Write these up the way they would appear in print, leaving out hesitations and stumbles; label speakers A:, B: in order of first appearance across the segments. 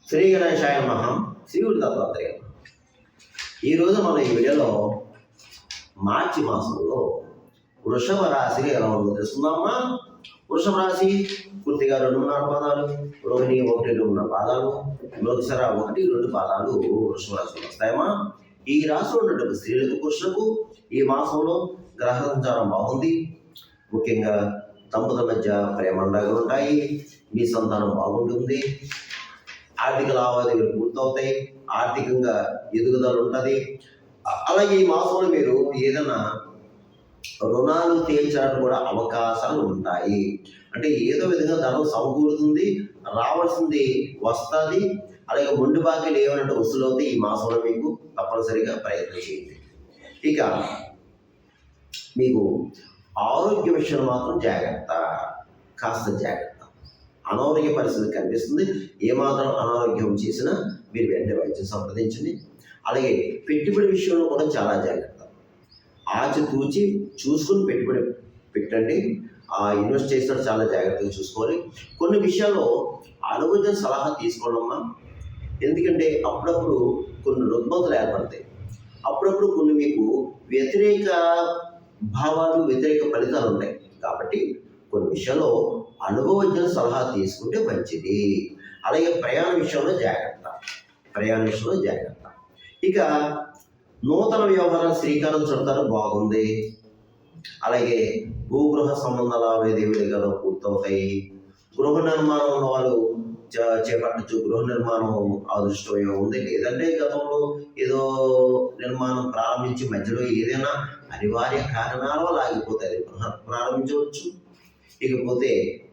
A: శ్రీ గణేశాయ నమః. శ్రీవుడి దత్తాత్రేయ. ఈరోజు మనం ఈ వీడియోలో మార్చి మాసంలో వృషభ రాశికి ఎలా ఉందో తెలుసుకుందామా. వృషభ రాశి పూర్తిగా 2.5 పాదాలు, రోహిణి 1-2 పాదాలు, మృగశిర 1-2 పాదాలు వృషభ రాశిలో వస్తాయమ్మా. ఈ రాశిలో ఉన్నటువంటి స్త్రీలకు పురుషులకు ఈ మాసంలో గ్రహ సంచారం బాగుంది. ముఖ్యంగా దంపతుల మధ్య ప్రేమండగా ఉంటాయి. మీ సంతానం బాగుంటుంది. ఆర్థిక లావాదేవీలు పూర్తవుతాయి. ఆర్థికంగా ఎదుగుదల ఉంటుంది. అలాగే ఈ మాసంలో మీరు ఏదైనా రుణాలు తీర్చడానికి కూడా అవకాశాలు ఉంటాయి. అంటే ఏదో విధంగా ధనం సమకూరుతుంది, రావాల్సింది వస్తుంది. అలాగే మొండి బాకీలు ఏమైనా వసూలవుతాయి. ఈ మాసంలో మీకు తప్పనిసరిగా ప్రయత్నం చేయండి. ఇక మీకు ఆరోగ్య విషయంలో మాత్రం జాగ్రత్త, కాస్త జాగ్రత్త. అనారోగ్య పరిస్థితి కనిపిస్తుంది. ఏమాత్రం అనారోగ్యం చేసినా మీరు వెంటనే వైద్యం సంప్రదించండి. అలాగే పెట్టుబడి విషయంలో కూడా చాలా జాగ్రత్త. ఆచితూచి చూసుకుని పెట్టుబడి పెట్టండి. ఇన్వెస్ట్ చేసినట్టు చాలా జాగ్రత్తగా చూసుకోవాలి. కొన్ని విషయాల్లో అనుభవ సలహా తీసుకోవడమ్మా. ఎందుకంటే అప్పుడప్పుడు కొన్ని రుగ్మతలు ఏర్పడతాయి. అప్పుడప్పుడు కొన్ని మీకు వ్యతిరేక భావాలు, వ్యతిరేక ఫలితాలు ఉంటాయి. కాబట్టి కొన్ని విషయాల్లో అనుభవజ్ఞ సలహా తీసుకుంటే మంచిది. అలాగే ప్రయాణ విషయంలో జాగ్రత్త. ఇక నూతన వ్యవహారాలు శ్రీకారం చుడతారు, బాగుంది. అలాగే భూగృహ సంబంధ లావాదేవీలు పూర్తవుతాయి. గృహ నిర్మాణం ఉన్న వాళ్ళు చేపట్టచ్చు. గృహ నిర్మాణం అదృష్టంగా ఉంది. లేదంటే గతంలో ఏదో నిర్మాణం ప్రారంభించి మధ్యలో ఏదైనా అనివార్య కారణాలు ఆగిపోతాయి, ప్రారంభించవచ్చు. ఇకపోతే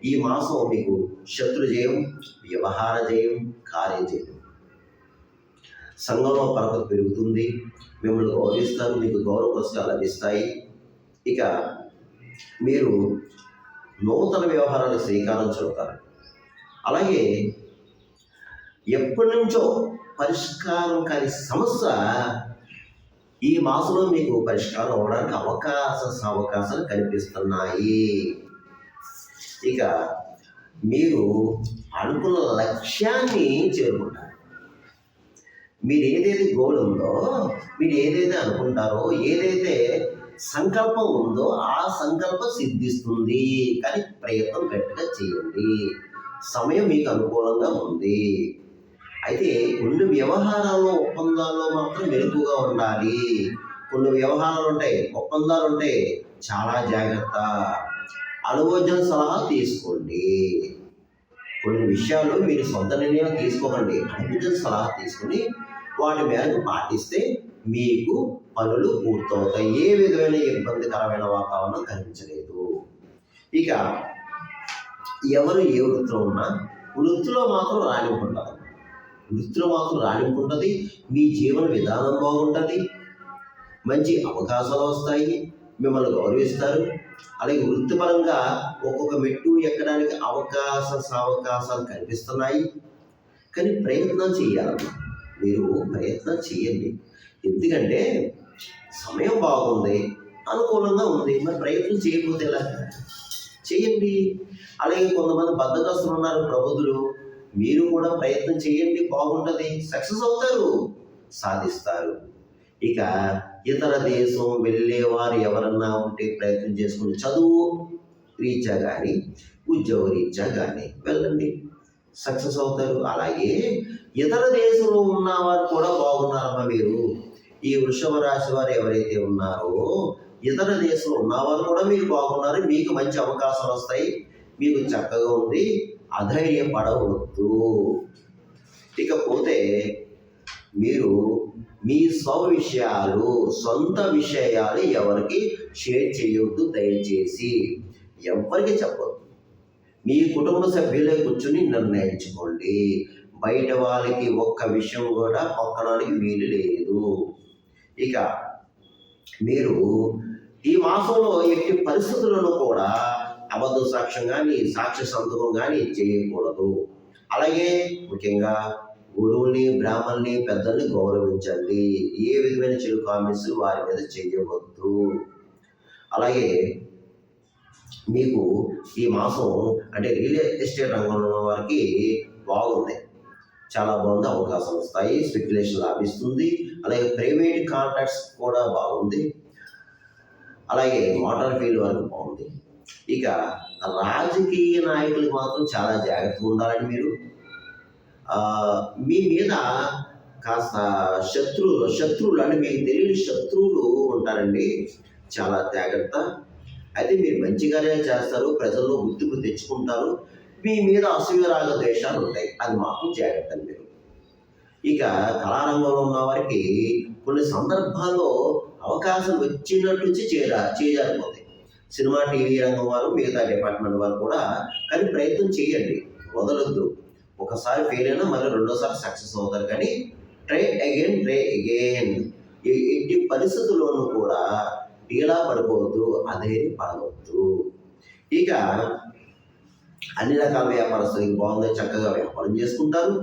A: ఈ మాసం మీకు శత్రు జయం, వ్యవహార జయం, కార్య జయం. సంఘంలో పరపతి పెరుగుతుంది. మిమ్మల్ని గౌరవిస్తారు. మీకు గౌరవ పురస్కారాలు లభిస్తాయి. ఇక మీరు నూతన వ్యవహారాలు శ్రీకారం చుడతారు. అలాగే ఎప్పటి నుంచో పరిష్కారం కాని సమస్య ఈ మాసంలో మీకు పరిష్కారం అవ్వడానికి అవకాశాలు కనిపిస్తున్నాయి. ఇక మీరు అనుకున్న లక్ష్యాన్ని చేరుకుంటారు. మీరు ఏదైతే గోల్ ఉందో, మీరు ఏదైతే అనుకుంటారో, ఏదైతే సంకల్పం ఉందో ఆ సంకల్పం సిద్ధిస్తుంది. కానీ ప్రయత్నం గట్టిగా చేయండి. సమయం మీకు అనుకూలంగా ఉంది. అయితే కొన్ని వ్యవహారాల్లో, ఒప్పందాల్లో మాత్రం మెలకుగా ఉండాలి. కొన్ని వ్యవహారాలు ఉంటాయి, ఒప్పందాలు ఉంటాయి, చాలా జాగ్రత్త. అనుభవజ్ఞ సలహా తీసుకోండి. కొన్ని విషయాలు మీరు సొంత నిర్ణయం తీసుకోకండి. అనుభవజ్ఞ సలహా తీసుకుని వాటి మేరకు పాటిస్తే మీకు పనులు పూర్తవుతాయి. ఏ విధమైన ఇబ్బందికరమైన వాతావరణం కనిపించలేదు. ఇక ఎవరు ఏ వృత్తిలో ఉన్నా వృత్తిలో మాత్రం రాణింపు ఉంటుంది. మీ జీవన విధానం బాగుంటుంది. మంచి అవకాశాలు వస్తాయి. మిమ్మల్ని గౌరవిస్తారు. అలాగే వృత్తిపరంగా ఒక్కొక్క మెట్టు ఎక్కడానికి అవకాశాలు కనిపిస్తున్నాయి. కానీ ప్రయత్నం చేయాలమ్మా. మీరు ప్రయత్నం చేయండి. ఎందుకంటే సమయం బాగుంది, అనుకూలంగా ఉంది. మరి ప్రయత్నం చేయకపోతే ఎలా? చేయండి. అలాగే కొంతమంది బద్ధకస్తులు ఉన్నారు, ప్రబుద్ధులు. మీరు కూడా ప్రయత్నం చేయండి, బాగుంటుంది. సక్సెస్ అవుతారు, సాధిస్తారు. ఇక ఇతర దేశం వెళ్ళేవారు ఎవరన్నా ఉంటే ప్రయత్నం చేసుకుని చదువు రీత్యా కానీ, ఉద్యోగ రీత్యా కానీ వెళ్ళండి, సక్సెస్ అవుతారు. అలాగే ఇతర దేశంలో ఉన్నవారు కూడా బాగున్నారమ్మా. మీరు ఈ వృషభ రాశి వారు ఎవరైతే ఉన్నారో ఇతర దేశంలో ఉన్నవారు కూడా మీరు బాగున్నారు. మీకు మంచి అవకాశాలు వస్తాయి. మీకు చక్కగా ఉంది. అధైర్యపడవద్దు. ఇకపోతే మీరు మీ సొంత విషయాలు ఎవరికి షేర్ చేయొద్దు. దయచేసి ఎవరికి చెప్పొద్దు. మీ కుటుంబ సభ్యులే కూర్చుని నిర్ణయించుకోండి. బయట వాళ్ళకి ఒక్క విషయం కూడా పొక్కడానికి వీలు లేదు. ఇక మీరు ఈ మాసంలో ఎట్టి పరిస్థితులను కూడా అబద్ధ సాక్ష్యం కానీ, సాక్ష్య సంతకం కానీ చేయకూడదు. అలాగే ముఖ్యంగా గురువుని, బ్రాహ్మణుని, పెద్దల్ని గౌరవించండి. ఏ విధమైన చెడు కామెంట్స్ వారి మీద చేయవద్దు. అలాగే మీకు ఈ మాసం అంటే రియల్ ఎస్టేట్ రంగంలో ఉన్న వారికి బాగుంది. చాలా బాగుంది, అవకాశాలు వస్తాయి, స్పెక్యులేషన్ లాభిస్తుంది. అలాగే ప్రైవేట్ కాంట్రాక్ట్స్ కూడా బాగుంది. అలాగే మోటార్ ఫీల్డ్ వరకు బాగుంది. ఇక రాజకీయ నాయకులకు మాత్రం చాలా జాగ్రత్తగా ఉండాలండి. మీరు మీ మీద కాస్త శత్రువులు అంటే మీకు తెలియని శత్రువులు ఉంటారండి, చాలా జాగ్రత్త. అయితే మీరు మంచిగానే చేస్తారు, ప్రజల్లో గుర్తింపు తెచ్చుకుంటారు. మీ మీద అసూయ రాగ ద్వేషాలు ఉంటాయి, అది మాత్రం జాగ్రత్త మీరు. ఇక కళారంగంలో ఉన్న వారికి కొన్ని సందర్భాల్లో అవకాశం వచ్చినట్టు నుంచి చేజారిపోతాయి. సినిమా టీవీ రంగం వారు, మిగతా డిపార్ట్మెంట్ వారు కూడా కానీ ప్రయత్నం చేయండి, వదలొద్దు. ఒకసారి ఫెయిల్ అయినా మళ్ళీ రెండోసారి సక్సెస్ అవుతారు. కానీ ట్రై అగైన్. ఎట్టి పరిస్థితుల్లోనూ కూడా డీలా పడిపోవద్దు, అదే పడవద్దు. ఇక అన్ని రకాల వ్యాపారస్తులకి బాగుంది, చక్కగా వ్యాపారం చేసుకుంటారు.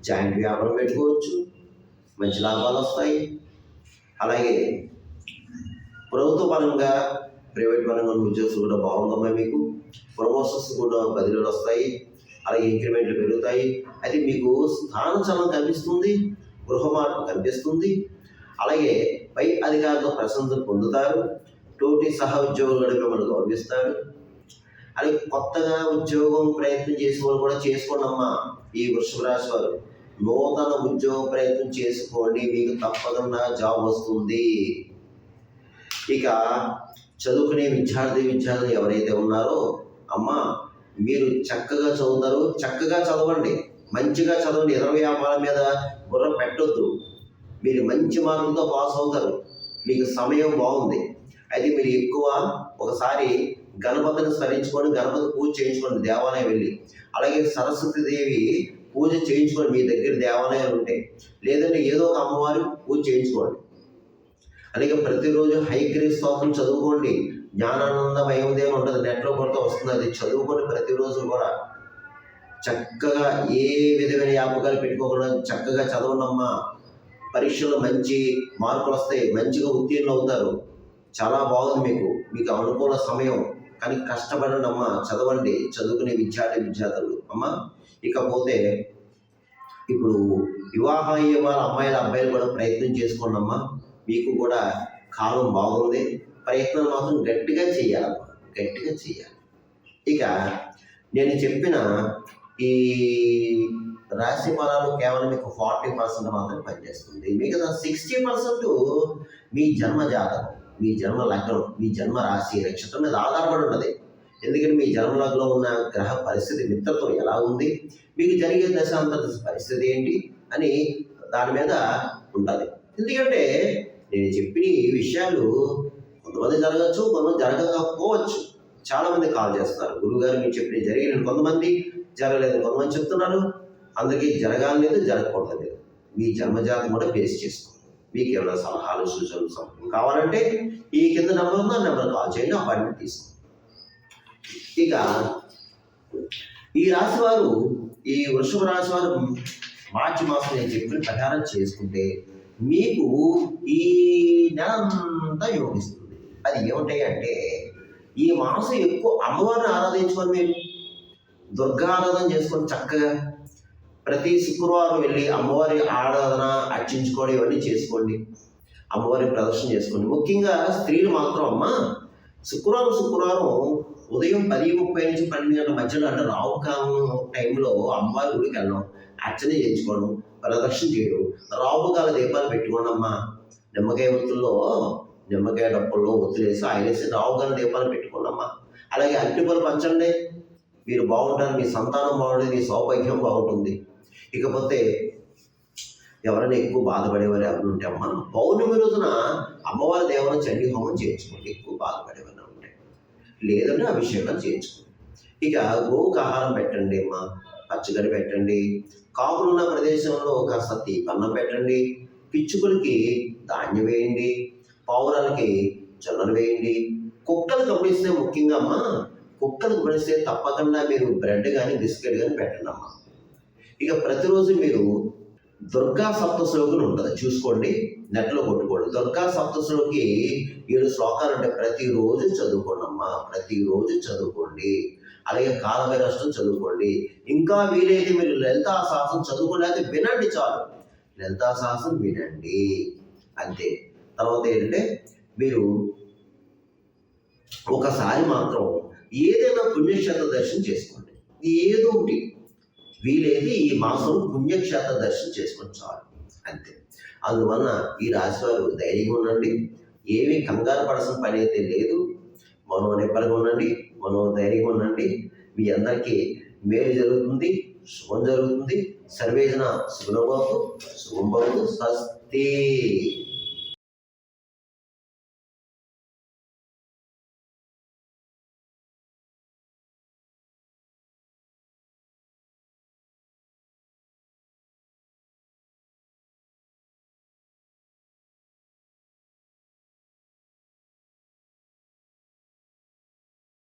A: జాయింట్ వ్యాపారం పెట్టుకోవచ్చు, మంచి లాభాలు వస్తాయి. అలాగే ప్రభుత్వ పరంగా, ప్రైవేట్ పరంగా ఉద్యోగస్తులు కూడా బాగుందమ్మా. మీకు ప్రమోషన్స్ కూడా బదిలీలు వస్తాయి, అలాగే ఇంక్రిమెంట్లు పెరుగుతాయి. అయితే మీకు స్థానచలనం కనిపిస్తుంది, గృహ మార్పు కనిపిస్తుంది. అలాగే పై అధికారుల ప్రశంసలు పొందుతారు. తోటి సహ ఉద్యోగులు మిమ్మల్ని గౌరవిస్తారు. అలాగే కొత్తగా ఉద్యోగం ప్రయత్నం చేసే వాళ్ళు కూడా చేసుకోండమ్మా. ఈ వృషభ రాశి వారు నూతన ఉద్యోగ ప్రయత్నం చేసుకోండి, మీకు తప్పకుండా జాబ్ వస్తుంది. ఇక చదువుకునే విద్యార్థులు ఎవరైతే ఉన్నారో అమ్మా, మీరు చక్కగా చదువుతారు, చక్కగా చదవండి, మంచిగా చదవండి. ఇతర వ్యాపారం మీద బుర్ర పెట్టొద్దు. మీరు మంచి మార్కులతో పాస్ అవుతారు, మీకు సమయం బాగుంది. అయితే మీరు ఎక్కువ ఒకసారి గణపతిని స్మరించుకొని గణపతి పూజ చేయించుకోండి దేవాలయం వెళ్ళి. అలాగే సరస్వతీదేవి పూజ చేయించుకోండి, మీ దగ్గర దేవాలయాలు ఉంటాయి. లేదంటే ఏదో ఒక అమ్మవారి పూజ చేయించుకోండి. అలాగే ప్రతిరోజు హైగ్రీ స్తోత్రం చదువుకోండి. జ్ఞానానందమయం దేవుని ఉంటుంది, నెట్లో కొరత వస్తుంది, అది చదువుకొని ప్రతిరోజు కూడా చక్కగా ఏ విధమైన జ్ఞాపకాలు పెట్టుకోకుండా చక్కగా చదవండమ్మా. పరీక్షల్లో మంచి మార్కులు వస్తాయి, మంచిగా ఉత్తీర్ణులు అవుతారు. చాలా బాగుంది మీకు అనుకూల సమయం. కానీ కష్టపడండి అమ్మా, చదవండి, చదువుకునే విద్యార్థులు అమ్మా. ఇకపోతే ఇప్పుడు వివాహం అయ్యే వాళ్ళ అమ్మాయిల అబ్బాయిలు కూడా ప్రయత్నం చేసుకోండి అమ్మా. మీకు కూడా కాలం బాగుంది, ప్రయత్నం మాత్రం గట్టిగా చేయాలమ్మా, గట్టిగా చేయాలి. ఇక నేను చెప్పిన ఈ రాశి ఫలాలు కేవలం మీకు 40% మాత్రమే పనిచేస్తుంది. మిగతా 60% మీ జన్మ జాతకం, మీ జన్మ లగ్నం, మీ జన్మ రాశి నక్షత్రం మీద ఆధారపడి ఉన్నది. ఎందుకంటే మీ జన్మ లగ్నంలో ఉన్న గ్రహ పరిస్థితి మిత్రత్వం ఎలా ఉంది, మీకు జరిగే దశాంతర పరిస్థితి ఏంటి అని దాని మీద ఉంటుంది. ఎందుకంటే నేను చెప్పిన ఈ విషయాలు కొంతమంది జరగచ్చు, కొంతమంది జరగకపోవచ్చు. చాలామంది కాల్ చేస్తున్నారు, గురువుగారు మీరు చెప్పిన జరిగిన, కొంతమంది జరగలేదు, కొంతమంది చెప్తున్నారు అందుకే జరగాలి లేదు, జరగకూడదు లేదు. మీ జన్మజాతం కూడా బేస్ చేసుకోండి. మీకు ఏమైనా సలహాలు సూచనలు కావాలంటే ఈ కింద నెంబర్ ఉందో ఆ నెంబర్ కాల్ చేయండి, అపాయింట్మెంట్ తీసుకోండి. ఇక ఈ రాశి వారు, ఈ వృషభ రాశి వారు మార్చి మాసం నేను చెప్పిన ప్రకారం చేసుకుంటే మీకు ఈ నెలంతా యోగిస్తుంది. అది ఏమిటాయి అంటే, ఈ మాసం ఎక్కువ అమ్మవారిని ఆరాధించుకొని మీరు దుర్గా ఆరాధన చేసుకొని చక్కగా ప్రతి శుక్రవారం వెళ్ళి అమ్మవారి ఆరాధన అర్చించుకోవడం ఇవన్నీ చేసుకోండి. అమ్మవారి ప్రదర్శన చేసుకోండి. ముఖ్యంగా స్త్రీలు మాత్రం అమ్మ శుక్రవారం ఉదయం 10:30 నుంచి 12 గంటల మధ్యలో అంటే రావుకాలం టైంలో అమ్మవారి గుడికి వెళ్ళడం, అర్చన చేయించుకోవడం, ప్రదర్శన చేయడం, రావుకాల దీపాలు పెట్టుకోండి అమ్మ. నిమ్మకాయ ఒత్తుల్లో, నిమ్మకాయ డప్పుల్లో ఒత్తులు వేసి ఆయన వేసి రావుకాల దీపాలు పెట్టుకోండి అమ్మ. అలాగే అరటిపళ్ళు పంచండి, మీరు బాగుంటారు, మీ సంతానం బాగుంటుంది, మీ సౌభాగ్యం బాగుంటుంది. ఇకపోతే ఎవరైనా ఎక్కువ బాధపడేవారు ఎవరు ఉంటే అమ్మ, పౌర్ణమి రోజున అమ్మవారి దేవన చండీ హోమం చేయించుకోండి. ఎక్కువ బాధపడేవారు ఉంటే, లేదంటే అభిషేకం చేయించుకోండి. ఇక గోవుకు ఆహారం పెట్టండి అమ్మ, పచ్చగడ్డి పెట్టండి. కాకులున్న ప్రదేశంలో కాస్త తీపన్నం పెట్టండి. పిచ్చుకలకి ధాన్యం వేయండి, పావురాలకి జొన్నలు వేయండి. కుక్కలు గమనిస్తే ముఖ్యంగా అమ్మ, కుక్కలు గమనిస్తే తప్పకుండా మీరు బ్రెడ్ కానీ బిస్కెట్ కానీ పెట్టండి అమ్మ. ఇక ప్రతిరోజు మీరు దుర్గా సప్తశ్లోకులు ఉంటుంది, చూసుకోండి, నెట్లో కొట్టుకోండి. దుర్గా సప్తశ్లోకి 7 శ్లోకాలు ఉంటాయి, ప్రతిరోజు చదువుకోండి అమ్మా, ప్రతిరోజు చదువుకోండి. అలాగే కాలభైరష్టం చదువుకోండి. ఇంకా వీలైతే మీరు లలితా సహస్రం చదువుకోండి, అయితే వినండి చాలు. లలితా సహస్రం వినండి అంతే. తర్వాత ఏంటంటే మీరు ఒకసారి మాత్రం ఏదైనా పుణ్యక్షేత్ర దర్శనం చేసుకోండి. ఏదో ఒకటి వీలైతే ఈ మాసం పుణ్యక్షేత్ర దర్శనం చేసుకొని చాలు అంతే. అందువలన ఈ రాశివారు ధైర్యంగా ఉండండి. ఏమీ కంగారు పడాల్సిన పని అయితే లేదు. మనోనిబ్బరంగా ఉండండి, మనోధైర్యంగా ఉండండి. మీ అందరికీ మేలు జరుగుతుంది, శుభం జరుగుతుంది. సర్వేజన శుభం భవతు, స్వస్తి.